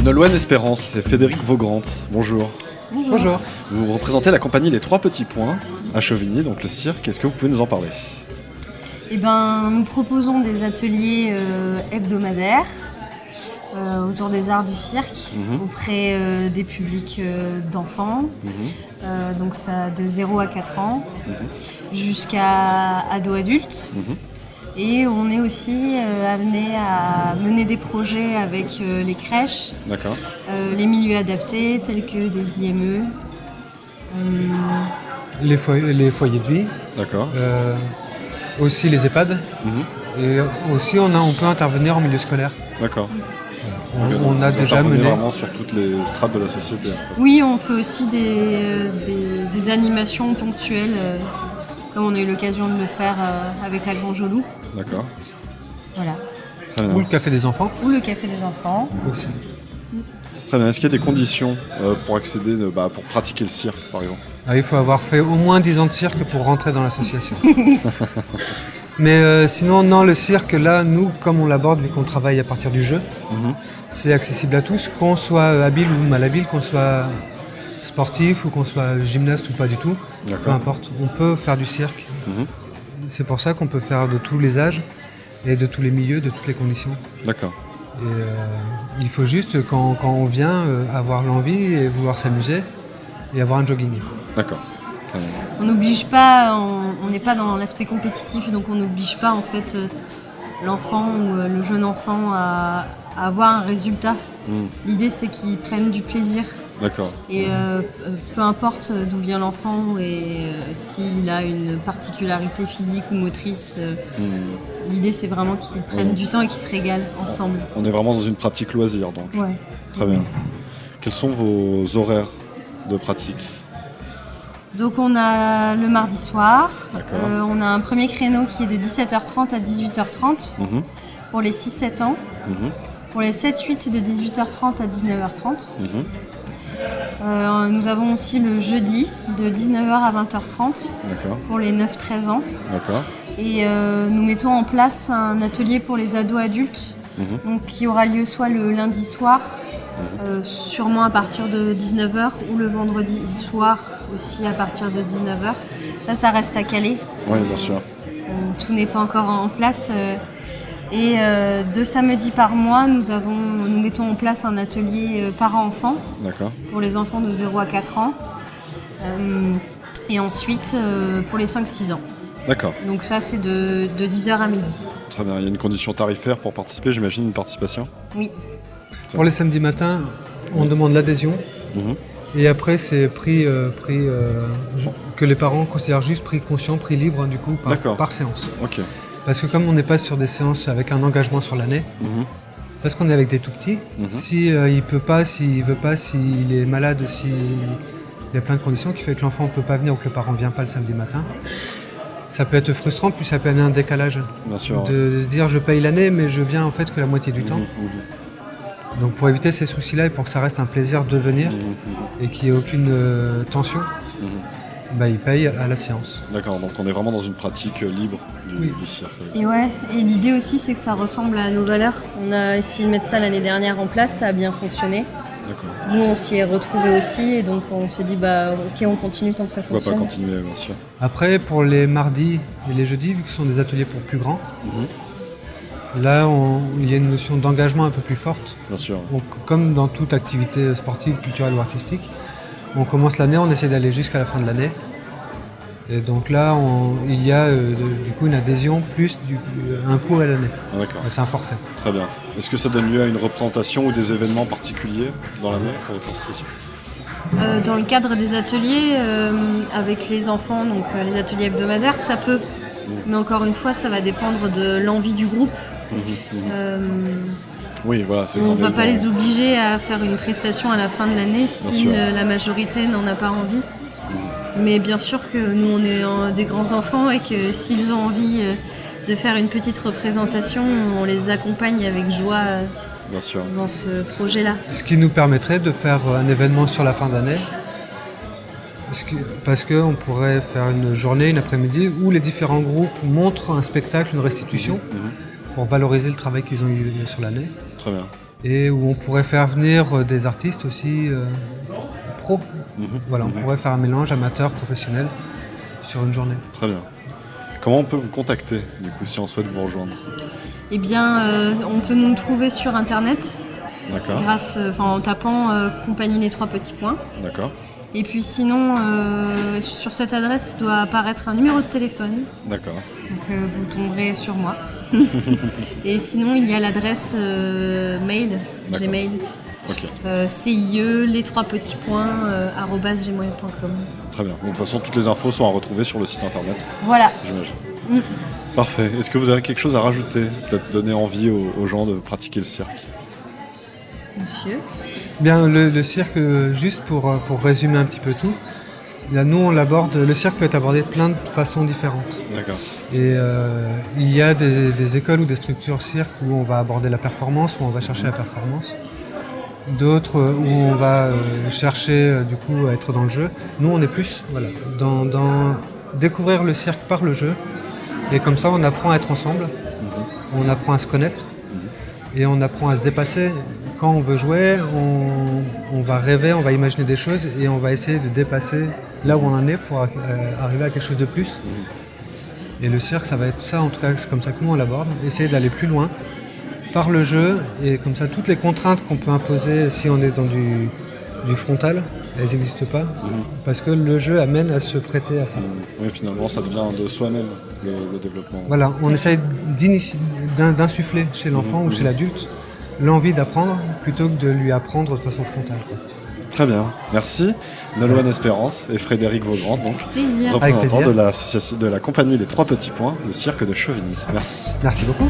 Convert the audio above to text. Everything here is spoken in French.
Nolwenn Espérance et Frédéric Vaugrand, bonjour. Bonjour. Vous représentez la compagnie Les Trois Petits Points à Chauvigny, donc le cirque. Est-ce que vous pouvez nous en parler? Nous proposons des ateliers hebdomadaires autour des arts du cirque auprès des publics d'enfants, donc ça de 0 à 4 ans jusqu'à ados-adultes. Et on est aussi amené à mener des projets avec les crèches, les milieux adaptés tels que des IME. Les foyers de vie. Aussi les EHPAD. Et aussi on peut intervenir en milieu scolaire. D'accord. On a déjà mené vraiment sur toutes les strates de la société. Oui, on fait aussi des animations ponctuelles, comme on a eu l'occasion de le faire avec la Grange au Loup. D'accord. Voilà. Ou le café des enfants. Ou le café des enfants. Aussi. Très bien. Est-ce qu'il y a des conditions pour accéder, pour pratiquer le cirque, par exemple? Il faut avoir fait au moins 10 ans de cirque pour rentrer dans l'association. Mais sinon, non, le cirque, là, nous, comme on l'aborde, vu qu'on travaille à partir du jeu, c'est accessible à tous, qu'on soit habile ou malhabile, qu'on soit sportif ou qu'on soit gymnaste ou pas du tout, peu importe. On peut faire du cirque. C'est pour ça qu'on peut faire de tous les âges et de tous les milieux, de toutes les conditions. D'accord. Et il faut juste, quand on vient, avoir l'envie et vouloir s'amuser et avoir un jogging. D'accord. On n'oblige pas, on n'est pas dans l'aspect compétitif, donc on n'oblige pas en fait l'enfant ou le jeune enfant à avoir un résultat. L'idée c'est qu'il prenne du plaisir. D'accord. Et peu importe d'où vient l'enfant et s'il a une particularité physique ou motrice, l'idée c'est vraiment qu'ils prennent du temps et qu'ils se régalent ensemble. On est vraiment dans une pratique loisir donc. Ouais. Très bien. Quels sont vos horaires de pratique? Donc on a le mardi soir, on a un premier créneau qui est de 17h30 à 18h30 pour les 6-7 ans, pour les 7-8 de 18h30 à 19h30. Nous avons aussi le jeudi de 19h à 20h30 pour les 9-13 ans. Et nous mettons en place un atelier pour les ados-adultes donc, qui aura lieu soit le lundi soir, sûrement à partir de 19h, ou le vendredi soir aussi à partir de 19h. Ça reste à caler. Oui, bien sûr. Tout n'est pas encore en place. Et 2 samedis par mois, nous mettons en place un atelier parents-enfants pour les enfants de 0 à 4 ans. Et ensuite, pour les 5-6 ans. D'accord. Donc ça, c'est de 10h à midi. Très bien. Il y a une condition tarifaire pour participer, j'imagine, une participation? Oui. Pour les samedis matins, on demande l'adhésion. Et après, c'est prix que les parents considèrent juste prix conscient, prix libre, du coup, par séance. Parce que comme on n'est pas sur des séances avec un engagement sur l'année, parce qu'on est avec des tout petits, si il peut pas, s'il veut pas, s'il est malade, s'il y a plein de conditions qui fait que l'enfant ne peut pas venir ou que le parent ne vient pas le samedi matin, ça peut être frustrant, puis ça peut amener un décalage. Bien sûr. De se dire je paye l'année mais je viens en fait que la moitié du temps. Donc pour éviter ces soucis-là et pour que ça reste un plaisir de venir et qu'il n'y ait aucune tension, il paye à la séance. D'accord, donc on est vraiment dans une pratique libre du cirque. Et l'idée aussi c'est que ça ressemble à nos valeurs. On a essayé de mettre ça l'année dernière en place, ça a bien fonctionné. Nous on s'y est retrouvés aussi et donc on s'est dit ok, on continue tant que ça fonctionne. On va pas continuer, bien sûr. Après pour les mardis et les jeudis, vu que ce sont des ateliers pour plus grands, là il y a une notion d'engagement un peu plus forte. Bien sûr. Donc, comme dans toute activité sportive, culturelle ou artistique, on commence l'année, on essaie d'aller jusqu'à la fin de l'année. Et donc là, il y a du coup une adhésion plus un cours à l'année. C'est un forfait. Très bien. Est-ce que ça donne lieu à une représentation ou des événements particuliers dans l'année pour votre association? Dans le cadre des ateliers avec les enfants, donc les ateliers hebdomadaires, ça peut. Mais encore une fois, ça va dépendre de l'envie du groupe. Oui, voilà, on ne va pas les obliger à faire une prestation à la fin de l'année si la majorité n'en a pas envie. Mais bien sûr que nous, on est des grands enfants et que s'ils ont envie de faire une petite représentation, on les accompagne avec joie dans ce projet-là. Ce qui nous permettrait de faire un événement sur la fin d'année, parce qu'on pourrait faire une journée, une après-midi, où les différents groupes montrent un spectacle, une restitution, pour valoriser le travail qu'ils ont eu sur l'année. Très bien. et où on pourrait faire venir des artistes aussi pros. Voilà, on pourrait faire un mélange amateur, professionnel sur une journée. Très bien. Comment on peut vous contacter, du coup, si on souhaite vous rejoindre? Eh bien, on peut nous trouver sur Internet. D'accord. En tapant Compagnie Les Trois Petits Points. D'accord. Et puis sinon, sur cette adresse doit apparaître un numéro de téléphone. D'accord. Donc vous tomberez sur moi. Et sinon, il y a l'adresse mail, Gmail. Okay. CIE, les 3 petits points, @gmail.com. Très bien. Donc, de toute façon, toutes les infos sont à retrouver sur le site internet. Voilà. J'imagine. Parfait. Est-ce que vous avez quelque chose à rajouter? Peut-être donner envie aux gens de pratiquer le cirque? Monsieur? Bien, le cirque, juste pour résumer un petit peu tout, là, nous on l'aborde, le cirque peut être abordé de plein de façons différentes. D'accord. Et il y a des écoles ou des structures cirque où on va aborder la performance, où on va chercher la performance. D'autres où on va chercher du coup à être dans le jeu. Nous on est plus dans découvrir le cirque par le jeu. Et comme ça on apprend à être ensemble, on apprend à se connaître et on apprend à se dépasser. Quand on veut jouer, on va rêver, on va imaginer des choses et on va essayer de dépasser là où on en est pour arriver à quelque chose de plus. Et le cirque, ça va être ça, en tout cas, c'est comme ça que nous on l'aborde, essayer d'aller plus loin par le jeu, et comme ça toutes les contraintes qu'on peut imposer si on est dans du frontal, elles n'existent pas, parce que le jeu amène à se prêter à ça. Oui, finalement, ça devient de soi-même, le développement. Voilà, on essaye d'insuffler chez l'enfant ou chez l'adulte l'envie d'apprendre plutôt que de lui apprendre de façon frontale. Très bien, merci. Nolwenn Espérance et Frédéric Vaugrand, donc plaisir. représentants de la compagnie Les Trois Petits Points, le cirque de Chauvigny. Merci. Merci beaucoup.